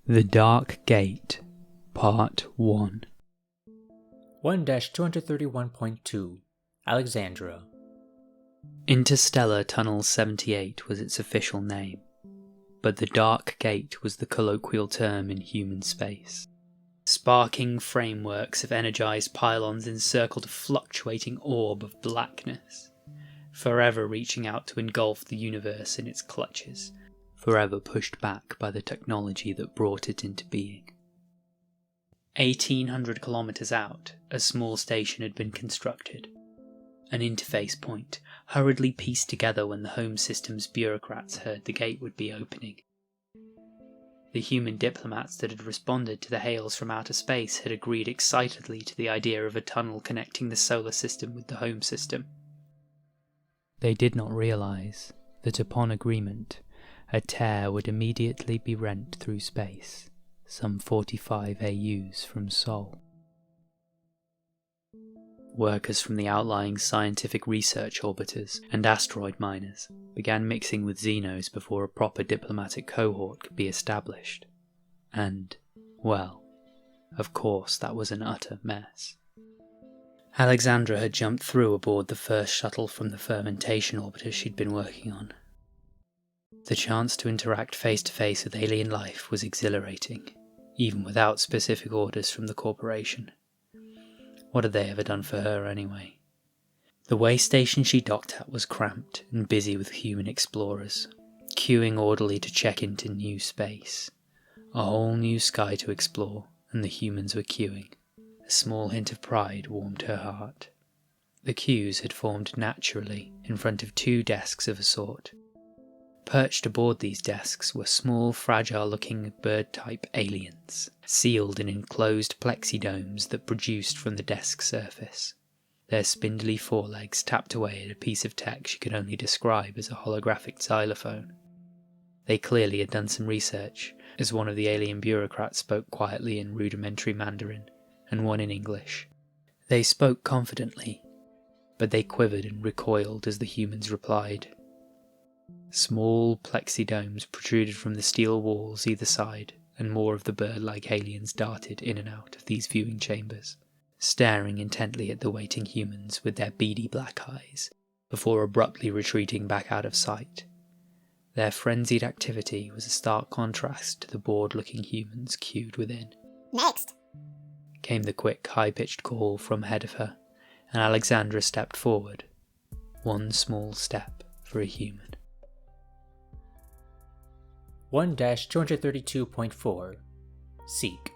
The Dark Gate, Part 1. 1-231.2 Alexandra. Interstellar Tunnel 78 was its official name, but the Dark Gate was the colloquial term in human space. Sparking frameworks of energized pylons encircled a fluctuating orb of blackness, forever reaching out to engulf the universe in its clutches, forever pushed back by the technology that brought it into being. 1,800 kilometers out, a small station had been constructed. An interface point, hurriedly pieced together when the home system's bureaucrats heard the gate would be opening. The human diplomats that had responded to the hails from outer space had agreed excitedly to the idea of a tunnel connecting the solar system with the home system. They did not realize that upon agreement, a tear would immediately be rent through space, some 45 AUs from Sol. Workers from the outlying scientific research orbiters and asteroid miners began mixing with xenos before a proper diplomatic cohort could be established. And, well, of course that was an utter mess. Alexandra had jumped through aboard the first shuttle from the fermentation orbiter she'd been working on. The chance to interact face-to-face with alien life was exhilarating, even without specific orders from the corporation. What had they ever done for her anyway? The way station she docked at was cramped and busy with human explorers, queuing orderly to check into new space. A whole new sky to explore, and the humans were queuing. A small hint of pride warmed her heart. The queues had formed naturally in front of two desks of a sort. Perched aboard these desks were small, fragile-looking bird-type aliens, sealed in enclosed plexidomes that produced from the desk surface. Their spindly forelegs tapped away at a piece of tech she could only describe as a holographic xylophone. They clearly had done some research, as one of the alien bureaucrats spoke quietly in rudimentary Mandarin, and one in English. They spoke confidently, but they quivered and recoiled as the humans replied. Small plexidomes protruded from the steel walls either side, and more of the bird-like aliens darted in and out of these viewing chambers, staring intently at the waiting humans with their beady black eyes, before abruptly retreating back out of sight. Their frenzied activity was a stark contrast to the bored-looking humans queued within. Next! Came the quick, high-pitched call from ahead of her, and Alexandra stepped forward. One small step for a human. 1-232.4 Seek.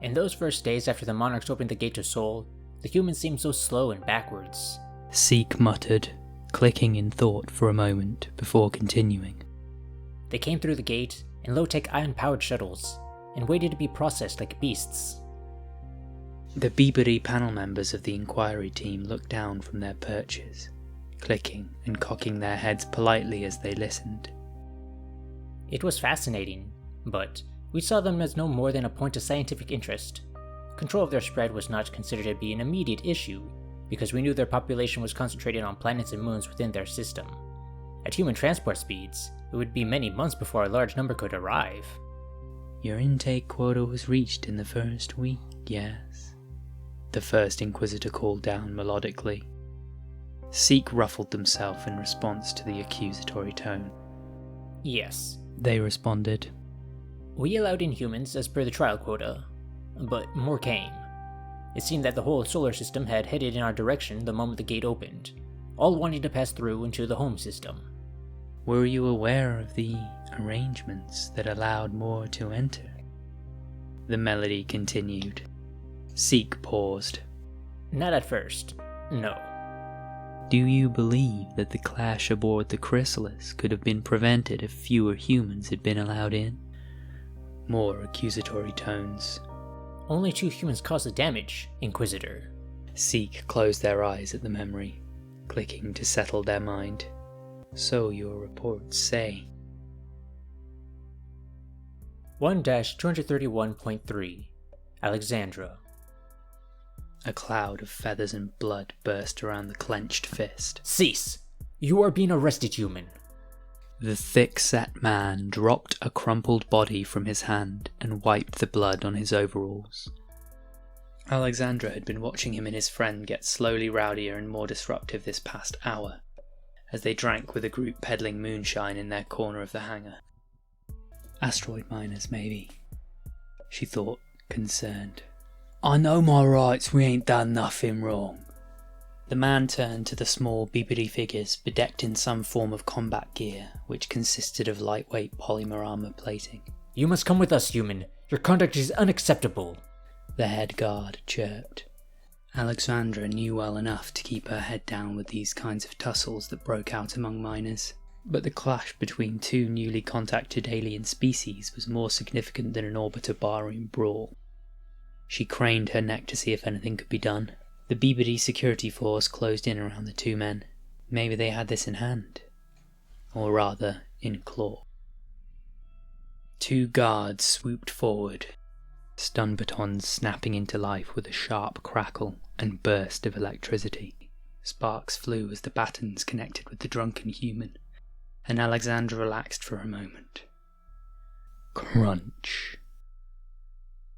In those first days after the monarchs opened the gate to Sol, the humans seemed so slow and backwards. Seek muttered, clicking in thought for a moment before continuing. They came through the gate in low-tech ion-powered shuttles, and waited to be processed like beasts. The Beebery panel members of the inquiry team looked down from their perches, clicking and cocking their heads politely as they listened. It was fascinating, but we saw them as no more than a point of scientific interest. Control of their spread was not considered to be an immediate issue, because we knew their population was concentrated on planets and moons within their system. At human transport speeds, it would be many months before a large number could arrive. Your intake quota was reached in the first week, yes? The first Inquisitor called down melodically. Seek ruffled themselves in response to the accusatory tone. Yes. They responded. We allowed in humans as per the trial quota, but more came. It seemed that the whole solar system had headed in our direction the moment the gate opened, all wanting to pass through into the home system. Were you aware of the arrangements that allowed more to enter? The melody continued. Seek paused. Not at first, no. Do you believe that the clash aboard the Chrysalis could have been prevented if fewer humans had been allowed in? More accusatory tones. Only 2 humans caused the damage, Inquisitor. Seek closed their eyes at the memory, clicking to settle their mind. So your reports say. 1-231.3 Alexandra. A cloud of feathers and blood burst around the clenched fist. Cease! You are being arrested, human. The thick-set man dropped a crumpled body from his hand and wiped the blood on his overalls. Alexandra had been watching him and his friend get slowly rowdier and more disruptive this past hour, as they drank with a group peddling moonshine in their corner of the hangar. Asteroid miners, maybe, she thought, concerned. I know my rights, we ain't done nothing wrong. The man turned to the small bibbidi figures bedecked in some form of combat gear, which consisted of lightweight polymer armor plating. You must come with us, human. Your conduct is unacceptable. The head guard chirped. Alexandra knew well enough to keep her head down with these kinds of tussles that broke out among miners, but the clash between two newly contacted alien species was more significant than an orbiter barroom brawl. She craned her neck to see if anything could be done. The Bibbidi security force closed in around the two men. Maybe they had this in hand. Or rather, in claw. Two guards swooped forward, stun batons snapping into life with a sharp crackle and burst of electricity. Sparks flew as the batons connected with the drunken human, and Alexandra relaxed for a moment. Crunch.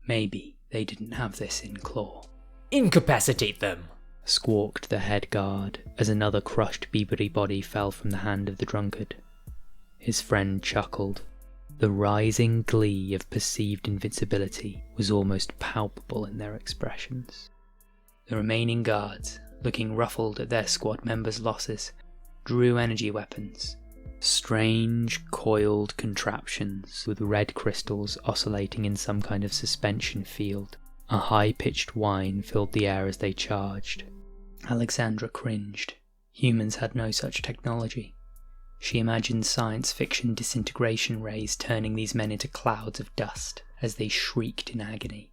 Maybe they didn't have this in claw. Incapacitate them! Squawked the head guard as another crushed Bibbidi body fell from the hand of the drunkard. His friend chuckled. The rising glee of perceived invincibility was almost palpable in their expressions. The remaining guards, looking ruffled at their squad members' losses, drew energy weapons. Strange, coiled contraptions with red crystals oscillating in some kind of suspension field. A high-pitched whine filled the air as they charged. Alexandra cringed. Humans had no such technology. She imagined science fiction disintegration rays turning these men into clouds of dust as they shrieked in agony.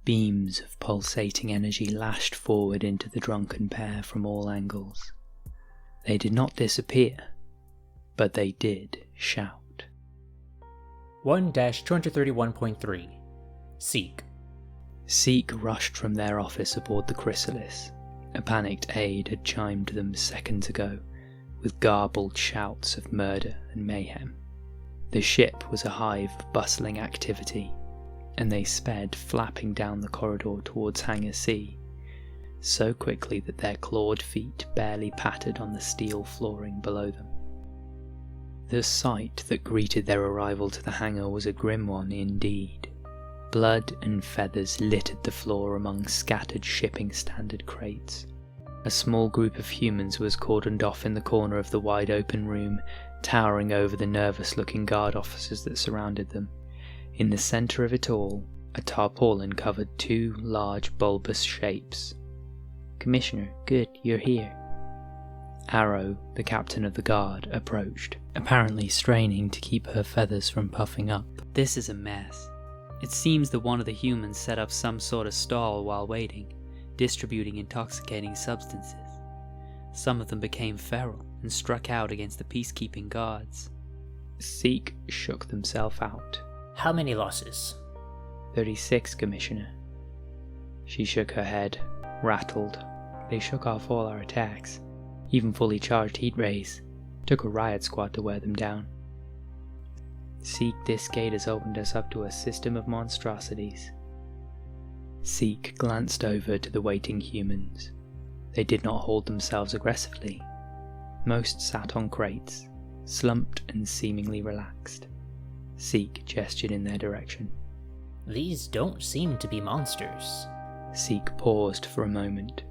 Beams of pulsating energy lashed forward into the drunken pair from all angles. They did not disappear, but they did shout. 1-231.3 Seek. Seek rushed from their office aboard the Chrysalis. A panicked aide had chimed them seconds ago, with garbled shouts of murder and mayhem. The ship was a hive of bustling activity, and they sped flapping down the corridor towards Hangar C, so quickly that their clawed feet barely pattered on the steel flooring below them. The sight that greeted their arrival to the hangar was a grim one indeed. Blood and feathers littered the floor among scattered shipping standard crates. A small group of humans was cordoned off in the corner of the wide-open room, towering over the nervous-looking guard officers that surrounded them. In the centre of it all, a tarpaulin covered two large bulbous shapes. "Commissioner, good, you're here." Arrow, the captain of the guard, approached, apparently straining to keep her feathers from puffing up. "This is a mess. It seems that one of the humans set up some sort of stall while waiting, distributing intoxicating substances. Some of them became feral and struck out against the peacekeeping guards." Seek shook themselves out. How many losses? 36, Commissioner. She shook her head, rattled. They shook off all our attacks, even fully charged heat rays. Took a riot squad to wear them down. Seek, this gate has opened us up to a system of monstrosities. Seek glanced over to the waiting humans. They did not hold themselves aggressively. Most sat on crates, slumped and seemingly relaxed. Seek gestured in their direction. These don't seem to be monsters. Seek paused for a moment.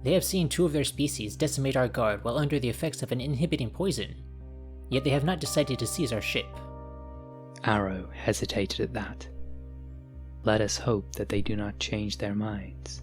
They have seen two of their species decimate our guard while under the effects of an inhibiting poison, yet they have not decided to seize our ship. Arrow hesitated at that. Let us hope that they do not change their minds.